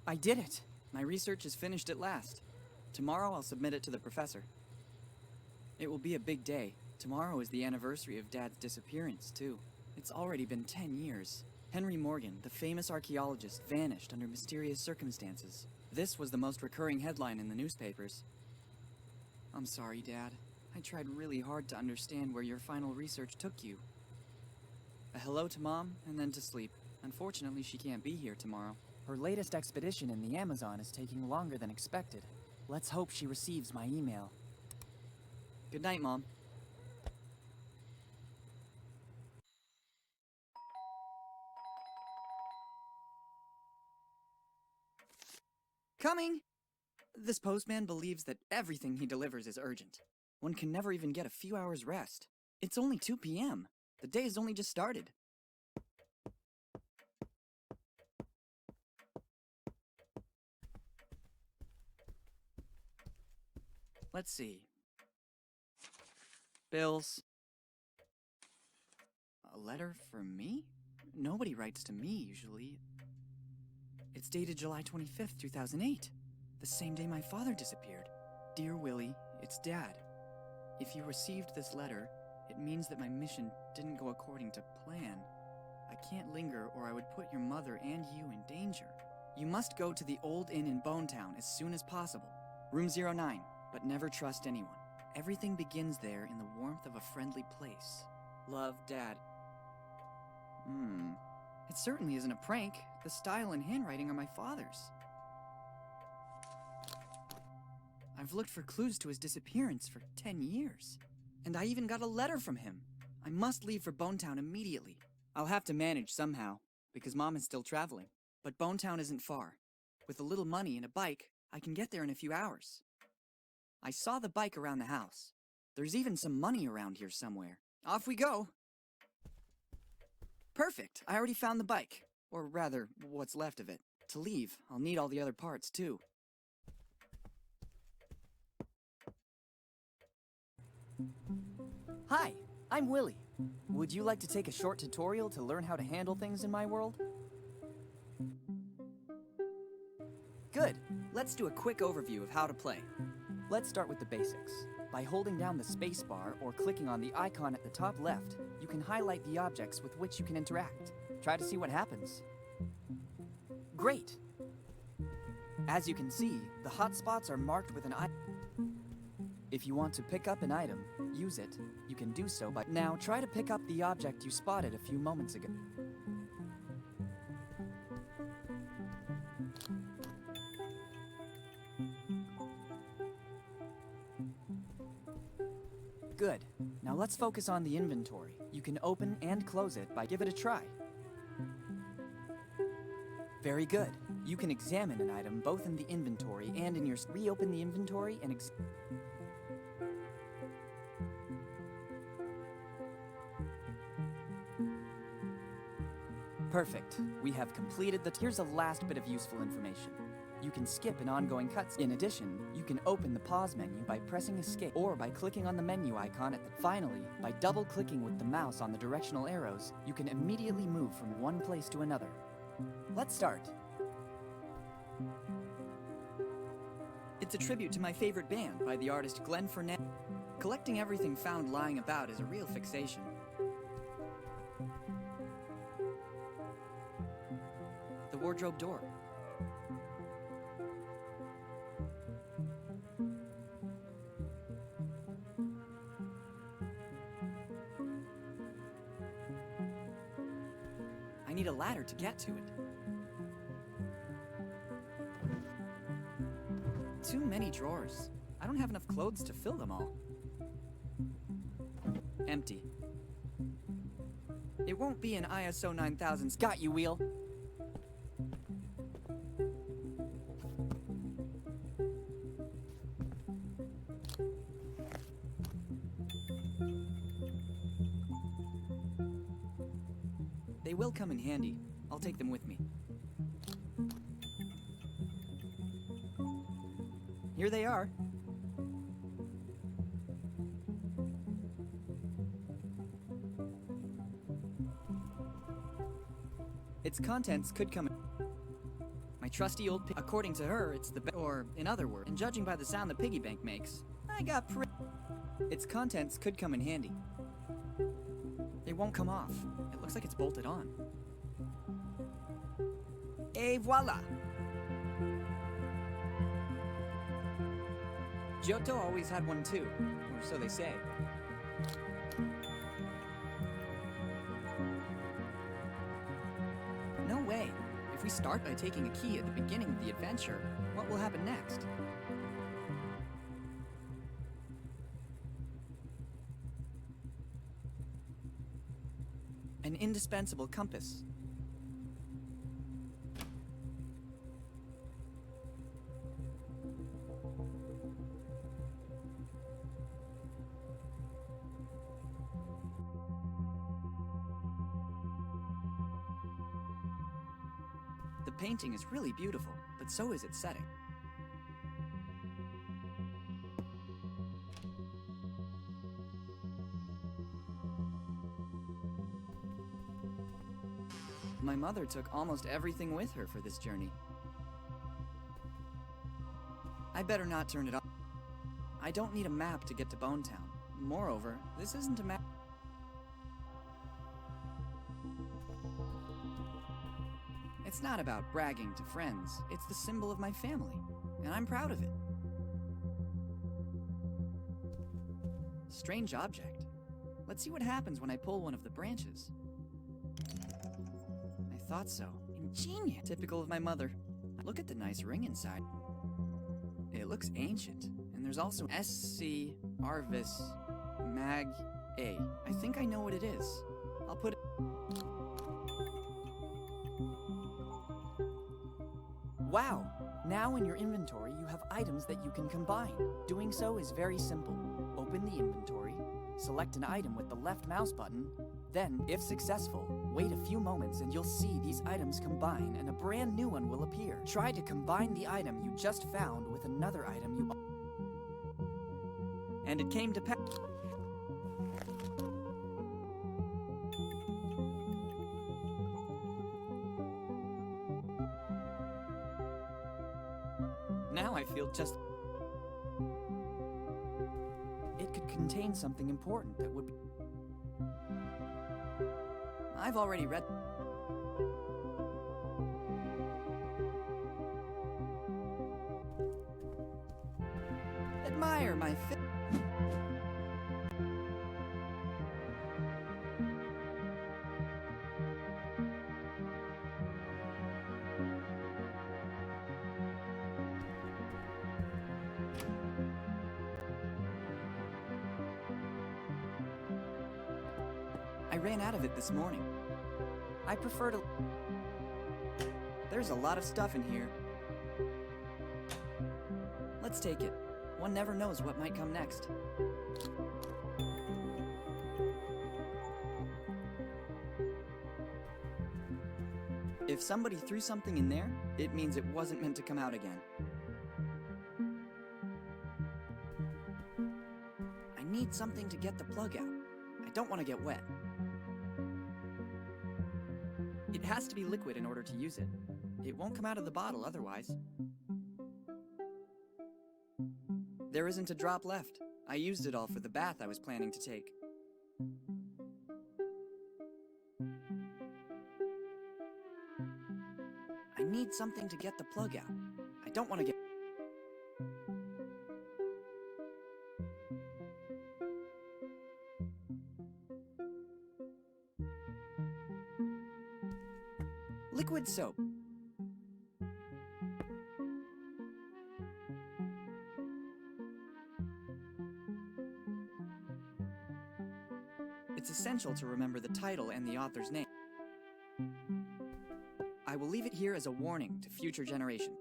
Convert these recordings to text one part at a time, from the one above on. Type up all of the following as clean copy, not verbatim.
I did it! My research is finished at last. Tomorrow I'll submit it to the professor. It will be a big day. Tomorrow is the anniversary of Dad's disappearance, too. It's already been 10 years. Henry Morgan, the famous archaeologist, vanished under mysterious circumstances. This was the most recurring headline in the newspapers. I'm sorry, Dad. I tried really hard to understand where your final research took you. A hello to Mom, and then to sleep. Unfortunately, she can't be here tomorrow. Her latest expedition in the Amazon is taking longer than expected. Let's hope she receives my email. Good night, Mom. Coming! This postman believes that everything he delivers is urgent. One can never even get a few hours rest. It's only 2 p.m. The day has only just started. Let's see. Bills. A letter for me? Nobody writes to me, usually. It's dated July 25th, 2008. The same day my father disappeared. Dear Willy, it's Dad. If you received this letter, it means that my mission didn't go according to plan. I can't linger or I would put your mother and you in danger. You must go to the old inn in Bonetown as soon as possible. Room 09, but never trust anyone. Everything begins there in the warmth of a friendly place. Love, Dad. It certainly isn't a prank. The style and handwriting are my father's. I've looked for clues to his disappearance for 10 years. And I even got a letter from him. I must leave for Bonetown immediately. I'll have to manage somehow, because Mom is still traveling. But Bonetown isn't far. With a little money and a bike, I can get there in a few hours. I saw the bike around the house. There's even some money around here somewhere. Off we go! Perfect! I already found the bike. Or rather, what's left of it. To leave, I'll need all the other parts, too. Hi, I'm Willy. Would you like to take a short tutorial to learn how to handle things in my world? Good. Let's do a quick overview of how to play. Let's start with the basics. By holding down the spacebar or clicking on the icon at the top left, you can highlight the objects with which you can interact. Try to see what happens. Great! As you can see, the hotspots are marked with an icon. If you want to pick up an item, use it. You can do so by... Now try to pick up the object you spotted a few moments ago. Good. Now let's focus on the inventory. You can open and close it by give it a try. Very good. You can examine an item both in the inventory and in your... Reopen the inventory and Perfect. We have completed the... Here's a last bit of useful information. You can skip an ongoing cutscene. In addition, you can open the pause menu by pressing escape or by clicking on the menu icon at the... Finally, by double-clicking with the mouse on the directional arrows, you can immediately move from one place to another. Let's start. It's a tribute to my favorite band by the artist Glenn Fernandez. Collecting everything found lying about is a real fixation. The wardrobe door. I need a ladder to get to it. Too many drawers. I don't have enough clothes to fill them all. Empty. It won't be an ISO 9000's got you, Wheel. They will come in handy. I'll take them with me. Here they are. Its contents could come... My My trusty old according to her, it's the or, in other words, and judging by the sound the piggy bank makes, I got its contents could come in handy. It won't come off. It looks like it's bolted on. Et voila! Giotto always had one too, or so they say. No way. If we start by taking a key at the beginning of the adventure, what will happen next? An indispensable compass. The painting is really beautiful, but so is its setting. My mother took almost everything with her for this journey. I better not turn it off. I don't need a map to get to Bone Town. Moreover, this isn't a map. It's not about bragging to friends. It's the symbol of my family, and I'm proud of it. Strange object. Let's see what happens when I pull one of the branches. I thought so. Ingenious. Typical of my mother. Look at the nice ring inside. It looks ancient, and there's also SC Arvis Mag A. I think I know what it is. I'll put it. Wow! Now in your inventory you have items that you can combine. Doing so is very simple. Open the inventory, select an item with the left mouse button, then, if successful, wait a few moments and you'll see these items combine and a brand new one will appear. Try to combine the item you just found with another item you... And it came to pass. Now I feel just... It could contain something important that would be... I've already read... Admire my fit... I ran out of it this morning. I prefer to... There's a lot of stuff in here. Let's take it. One never knows what might come next. If somebody threw something in there, it means it wasn't meant to come out again. I need something to get the plug out. I don't want to get wet. It has to be liquid in order to use it. It won't come out of the bottle otherwise. There isn't a drop left. I used it all for the bath I was planning to take. I need something to get the plug out. I don't want to get... Liquid soap. It's essential to remember the title and the author's name. I will leave it here as a warning to future generations.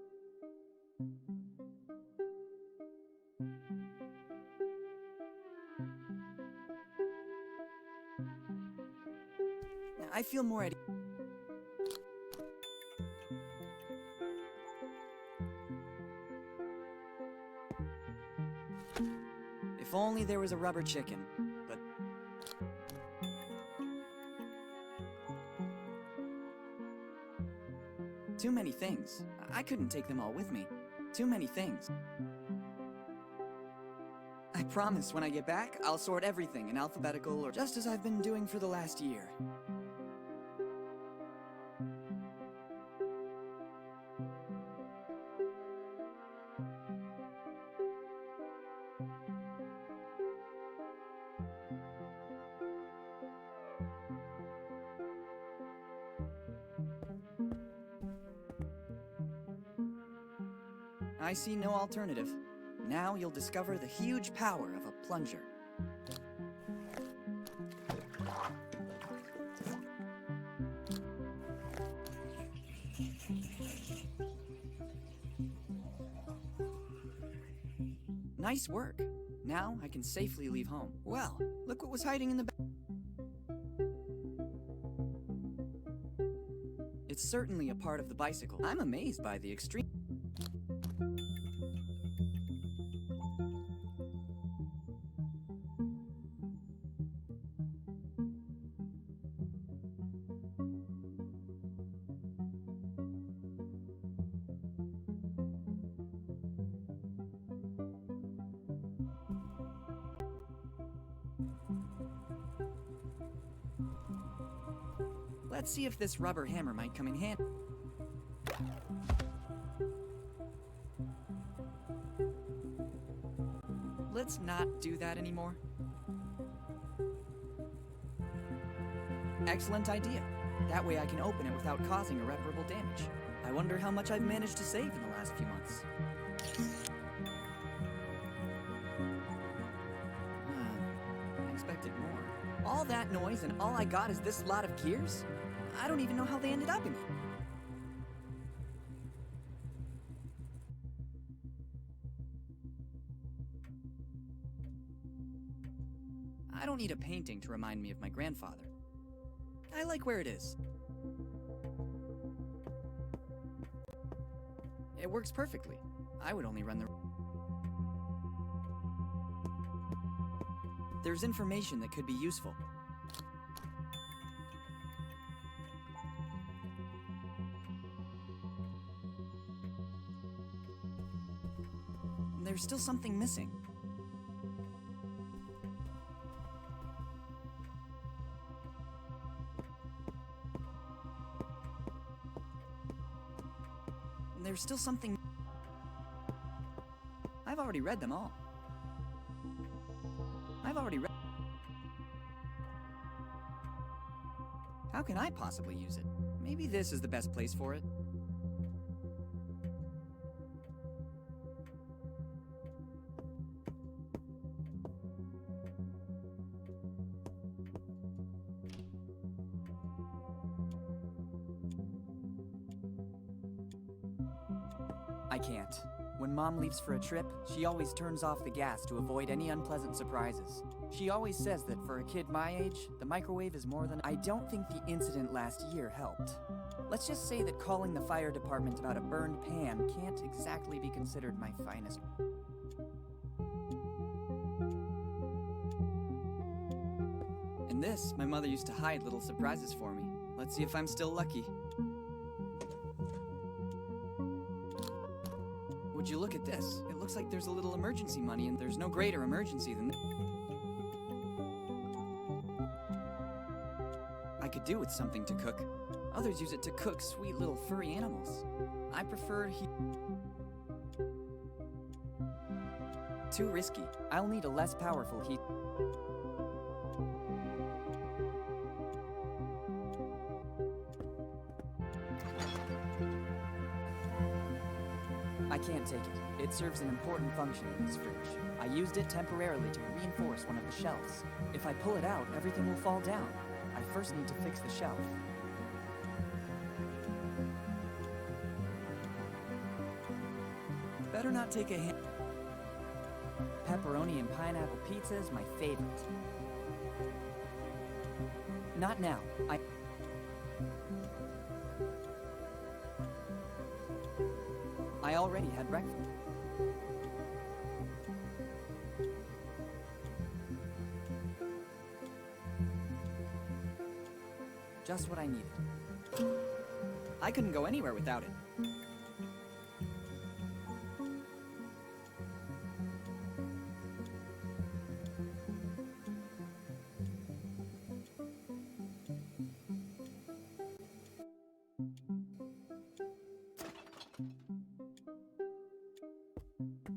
I feel more at... If only there was a rubber chicken, but... Too many things. I couldn't take them all with me. Too many things. I promise when I get back, I'll sort everything in alphabetical or just as I've been doing for the last year. I see no alternative. Now you'll discover the huge power of a plunger. Nice work. Now I can safely leave home. Well, look what was hiding in the back. It's certainly a part of the bicycle. I'm amazed by the extreme. Let's see if this rubber hammer might come in handy. Let's not do that anymore. Excellent idea. That way I can open it without causing irreparable damage. I wonder how much I've managed to save in the last few months. I expected more. All that noise and all I got is this lot of gears? I don't even know how they ended up in it. I don't need a painting to remind me of my grandfather. I like where it is. It works perfectly. I would only run the... There's information that could be useful. There's still something missing. There's still something... I've already read them all. How can I possibly use it? Maybe this is the best place for it. I can't. When Mom leaves for a trip, she always turns off the gas to avoid any unpleasant surprises. She always says that for a kid my age, the microwave is more than... I don't think the incident last year helped. Let's just say that calling the fire department about a burned pan can't exactly be considered my finest. In this, my mother used to hide little surprises for me. Let's see if I'm still lucky. Would you look at this? It looks like there's a little emergency money, and there's no greater emergency than this. I could do with something to cook. Others use it to cook sweet little furry animals. I prefer Too risky. I'll need a less powerful heat. I can't take it. It serves an important function in this fridge. I used it temporarily to reinforce one of the shelves. If I pull it out, everything will fall down. I first need to fix the shelf. Better not take a hint. Pepperoni and pineapple pizza is my favorite. Not now. I already had breakfast. Just what I needed. I couldn't go anywhere without it.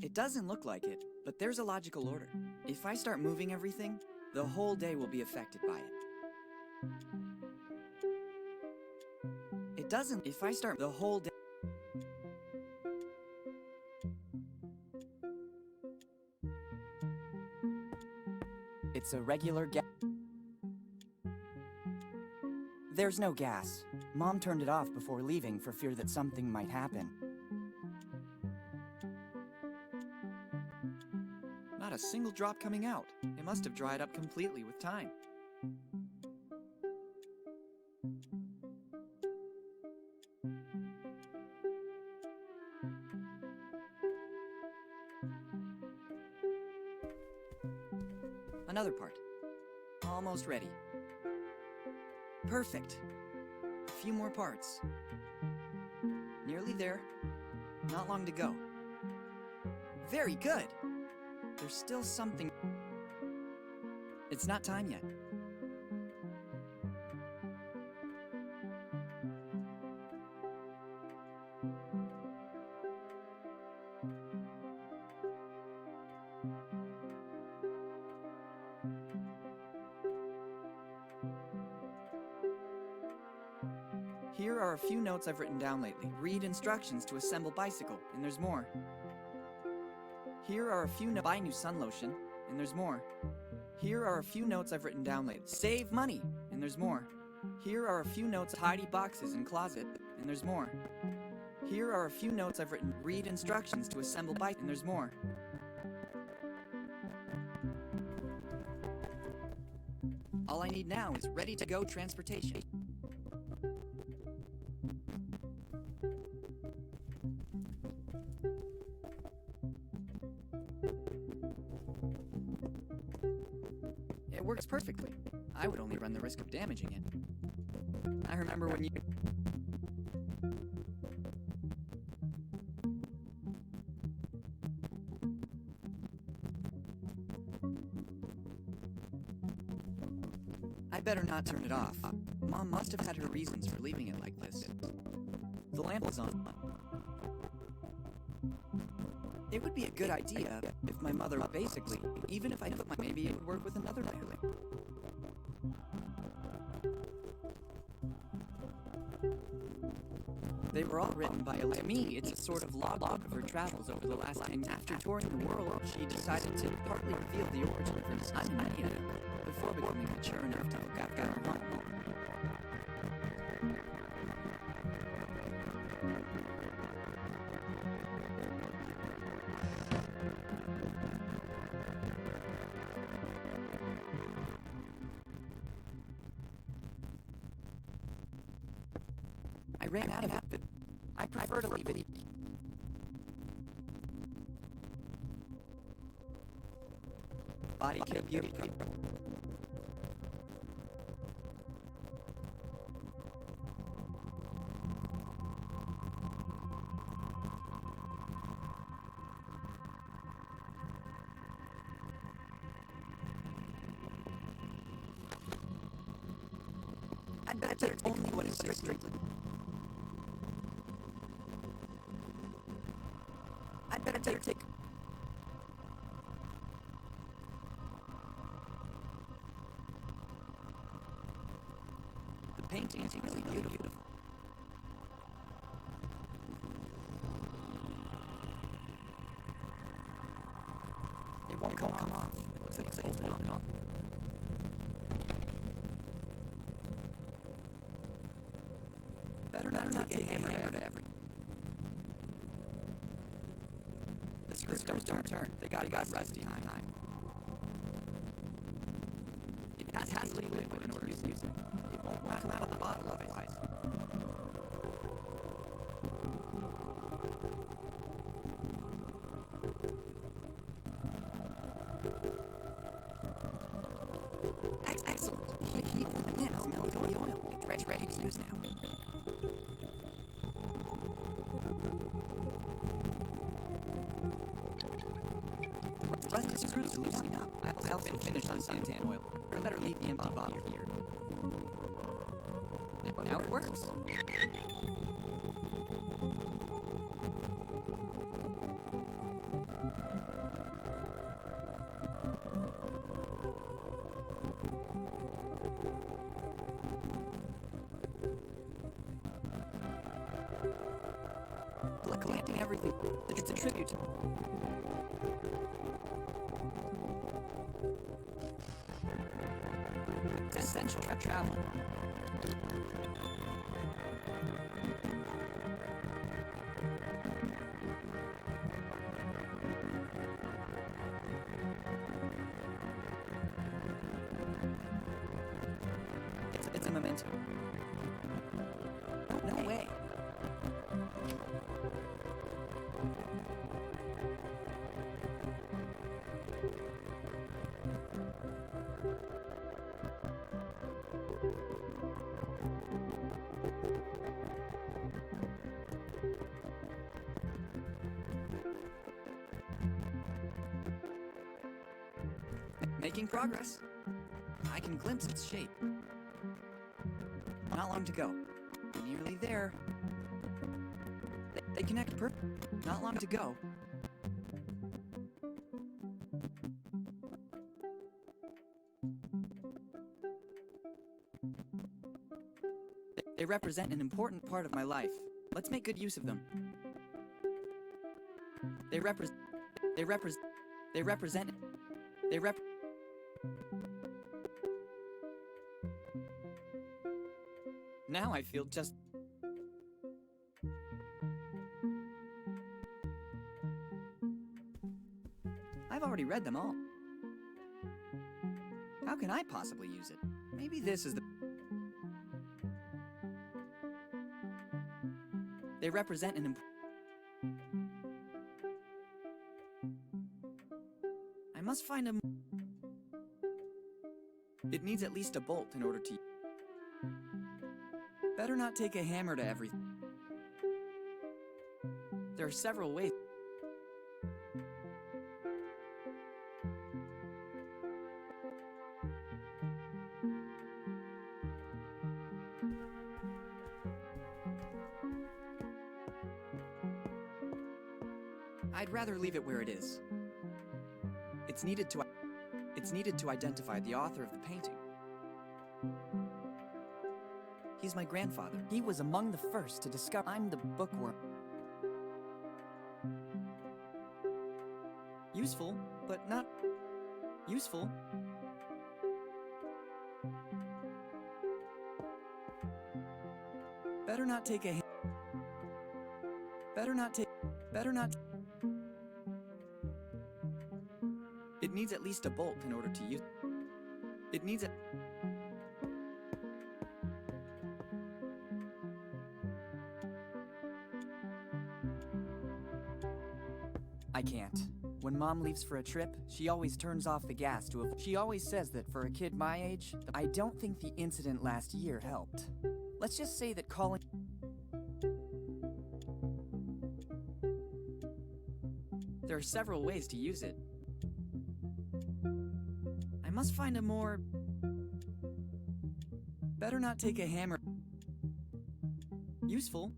It doesn't look like it, but there's a logical order. If I start moving everything, the whole day will be affected by it. It doesn't. If I start the whole day. It's a regular gas. There's no gas. Mom turned it off before leaving for fear that something might happen. Not a single drop coming out. It must have dried up completely with time. Another part. Almost ready. Perfect. A few more parts. Nearly there. Not long to go. Very good. There's still something. It's not time yet. Here are a few notes I've written down lately. Read instructions to assemble bicycle, and there's more. Here are a few notes. Buy new sun lotion, and there's more. Here are a few notes I've written down lately. Save money, and there's more. Here are a few notes. Tidy boxes and closet, and there's more. Here are a few notes I've written. Read instructions to assemble bike, and there's more. All I need now is ready-to-go transportation. It works perfectly. I would only run the risk of damaging it. I remember when you... I better not turn it off. Mom must have had her reasons for leaving it like this. The lamp is on. It would be a good idea if my mother, basically, even if I put my, maybe it would work with another lamp. They were all written by To me, it's a sort of logbook of her travels over the last 10 years. After touring the world, she decided to partly reveal the origin of her son in India before becoming mature enough to look after her home. I ran out of it. I prefer to leave it. Body care beauty. I bet it's only what is strictly. I'd better take. The painting is really beautiful. It won't come off. It looks like it's holding on. Better not get hammered out every. The screws don't turn. They got rusty time. It has to be liquid in order to use it. It won't come out of the bottle otherwise. Excellent. Heat the pan. Smell the oil. It's ready to use now. Rust screws loosening up. I've been finished on suntan oil. Or better leave the empty bottle here. Now it works. Look, collecting everything. It's a tribute. It's essential for travel. It's a memento. No way. Making progress. I can glimpse its shape. Not long to go. Nearly there. They connect perfect. Not long to go. They represent an important part of my life. Let's make good use of them. They represent. Now I feel just... I've already read them all. How can I possibly use it? Maybe this is the... They represent an I must find a... It needs at least a bolt in order to... Better not take a hammer to everything. There are several ways. I'd rather leave it where it is. It's needed to identify the author of the painting. He's my grandfather. He was among the first to discover I'm the bookworm. Useful, but not useful. Better not take a... Better not... It needs at least a bolt in order to use... It needs a... I can't. When Mom leaves for a trip, she always turns off the gas to avoid... She always says that for a kid my age, I don't think the incident last year helped. Let's just say that calling... There are several ways to use it. I must find a more... Better not take a hammer... Useful.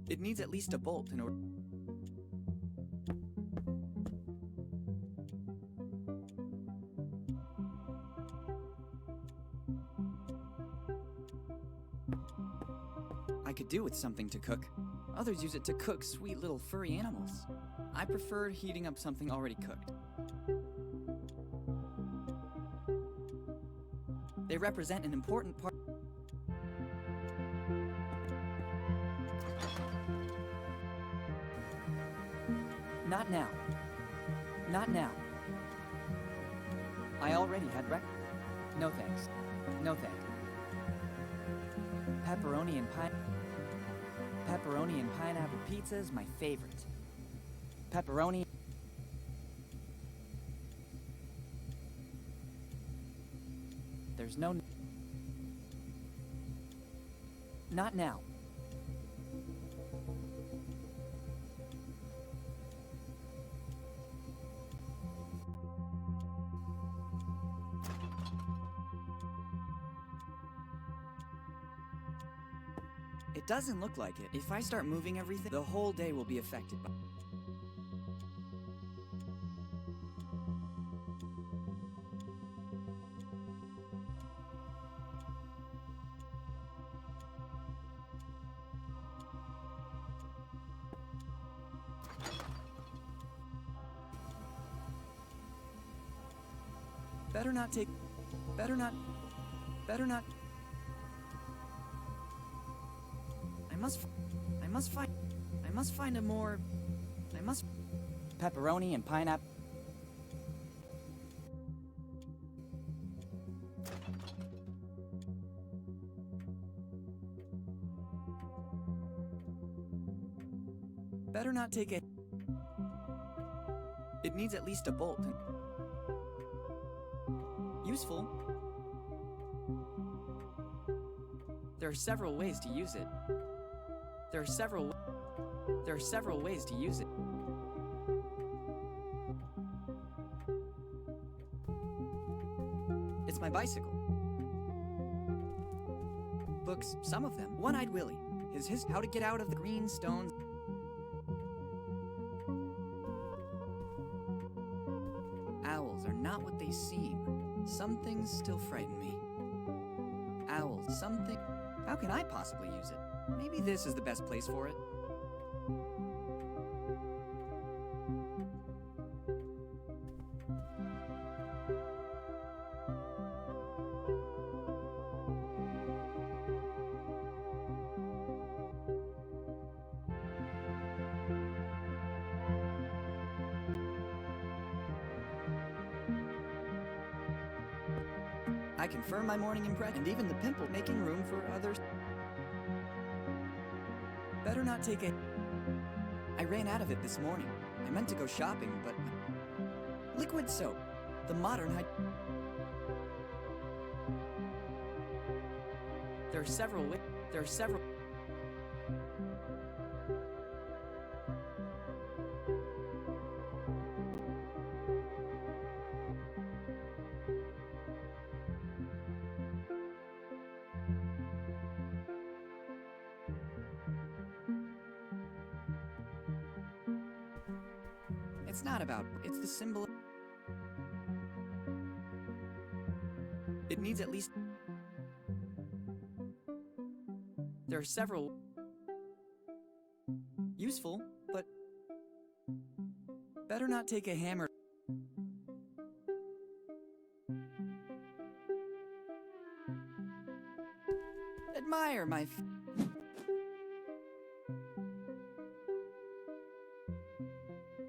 It needs at least a bolt in order... I could do with something to cook. Others use it to cook sweet little furry animals. I prefer heating up something already cooked. They represent an important part... Not now. Not now. I already had No thanks. No thanks. Pepperoni and pineapple pizza is my favorite. Pepperoni... There's no... Not now. doesn't look like it. If I start moving everything, the whole day will be affected by... Better not take... Better not... I must find a more... Pepperoni and pineapple... Better not take a... It needs at least a bolt. Useful. There are several ways to use it. There are several ways to use it. It's my bicycle. Books, some of them. One-Eyed Willy. His How to Get Out of the Green Stones. Owls are not what they seem. Some things still frighten me. Owls, something... How can I possibly use it? Maybe this is the best place for it. I confirm my morning impression, and even the pimple, making room for others. Better not take a... I ran out of it this morning. I meant to go shopping, but... Liquid soap. The modern There are several ways. There are several... It's not about... It's the symbol... It needs at least... There are several... Useful, but... Better not take a hammer... Admire my...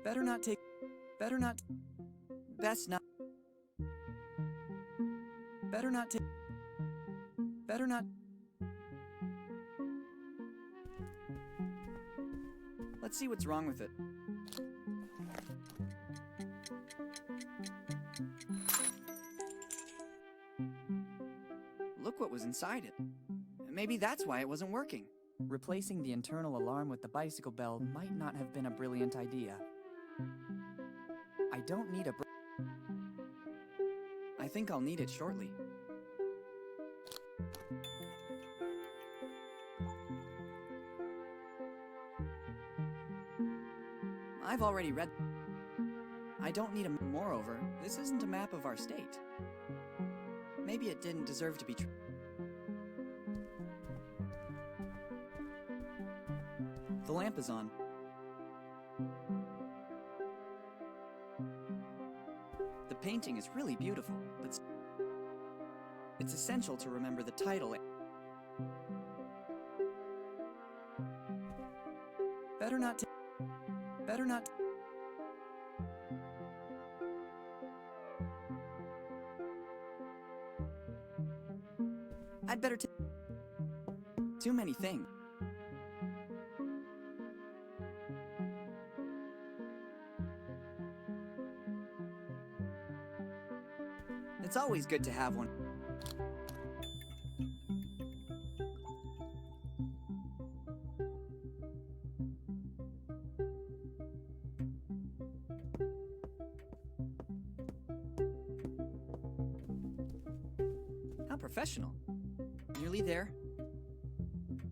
Better not take... Better not... Best not... Better not take... Better not... Let's see what's wrong with it. Look what was inside it. Maybe that's why it wasn't working. Replacing the internal alarm with the bicycle bell might not have been a brilliant idea. I don't need a... I think I'll need it shortly. I've already read... I don't need a... Moreover, this isn't a map of our state. Maybe it didn't deserve to be true. The lamp is on. The painting is really beautiful, but it's essential to remember the title. Better not... Better not... I'd better take... Too many things. It's always good to have one. How professional. Nearly there.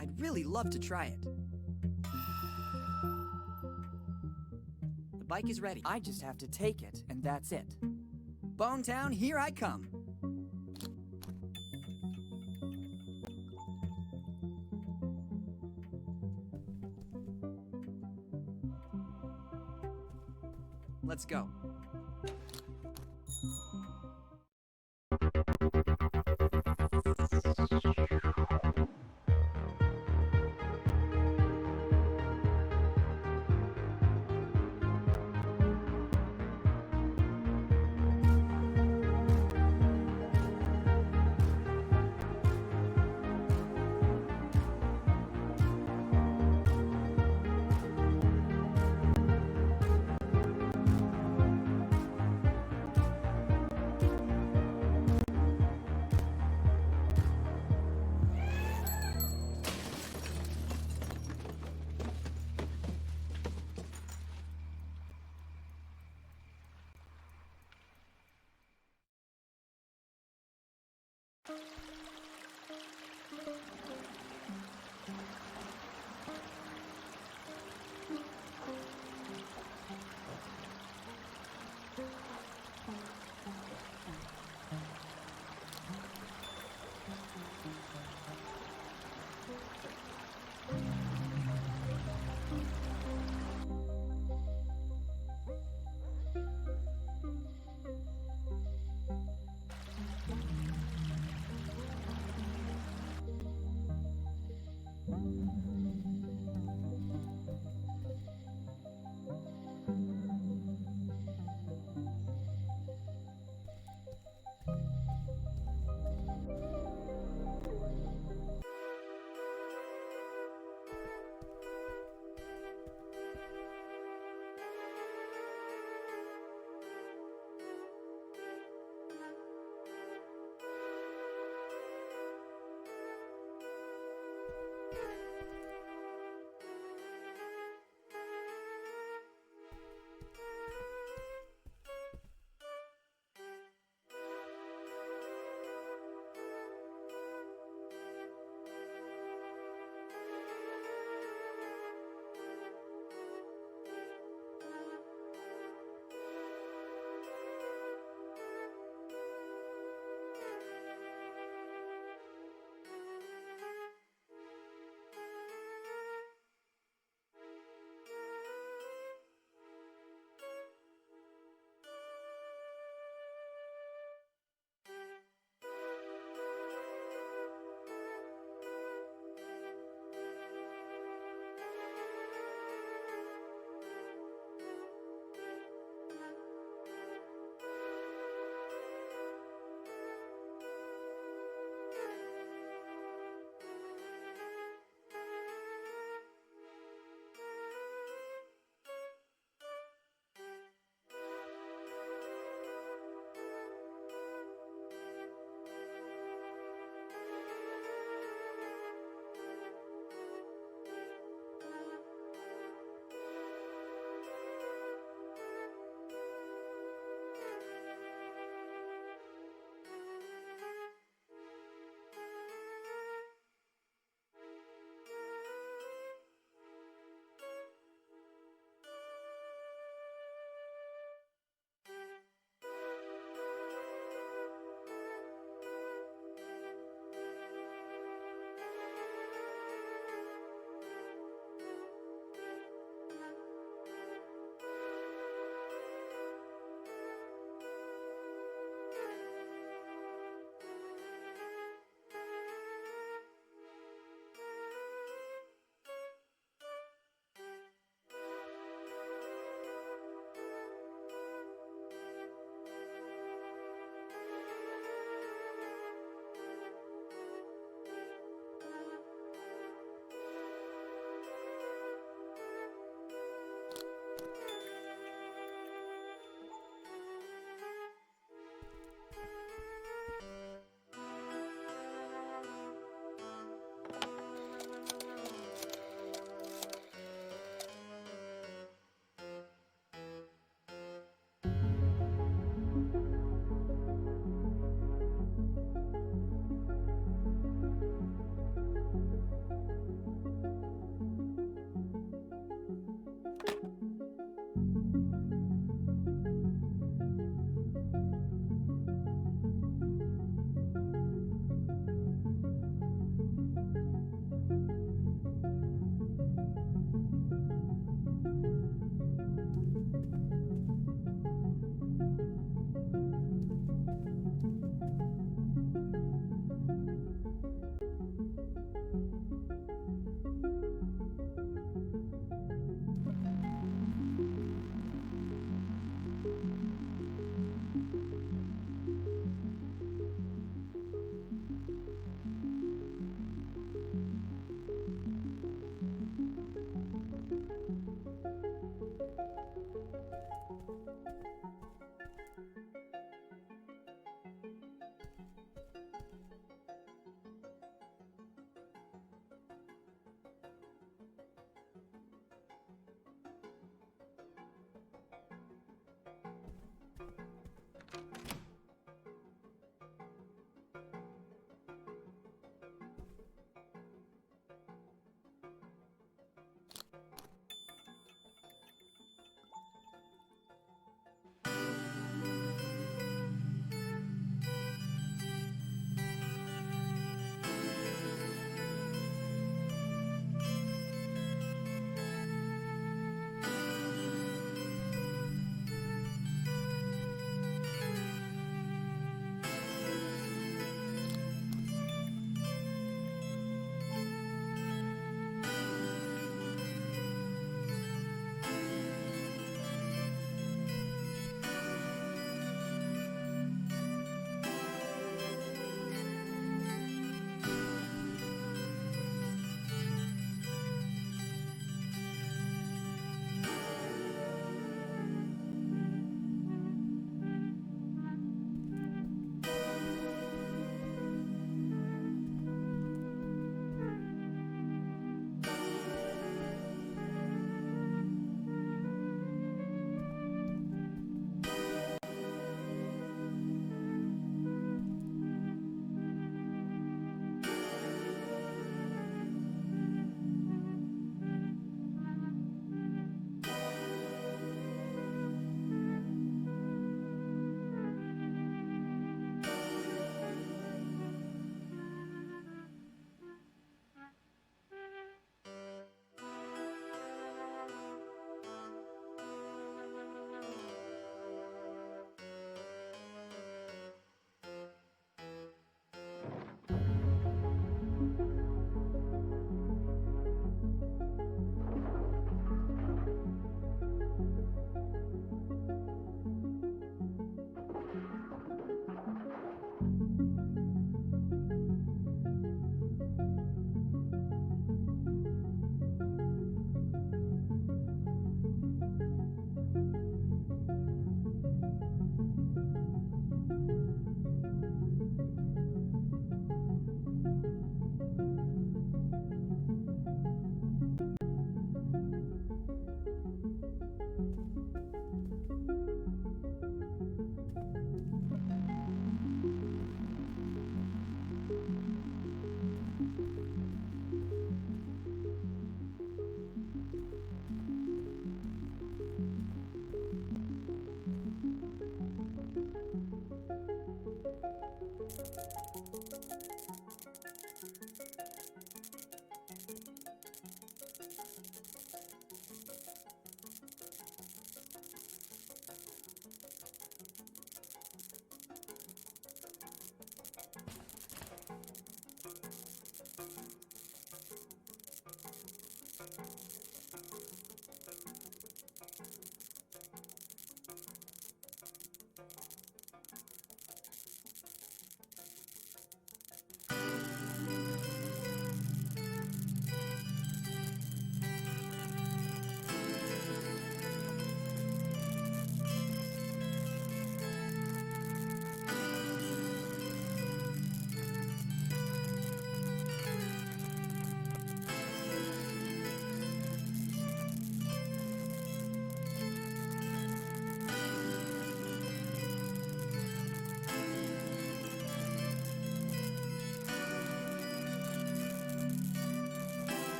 I'd really love to try it. The bike is ready. I just have to take it, and that's it. Bonetown, here I come. Let's go.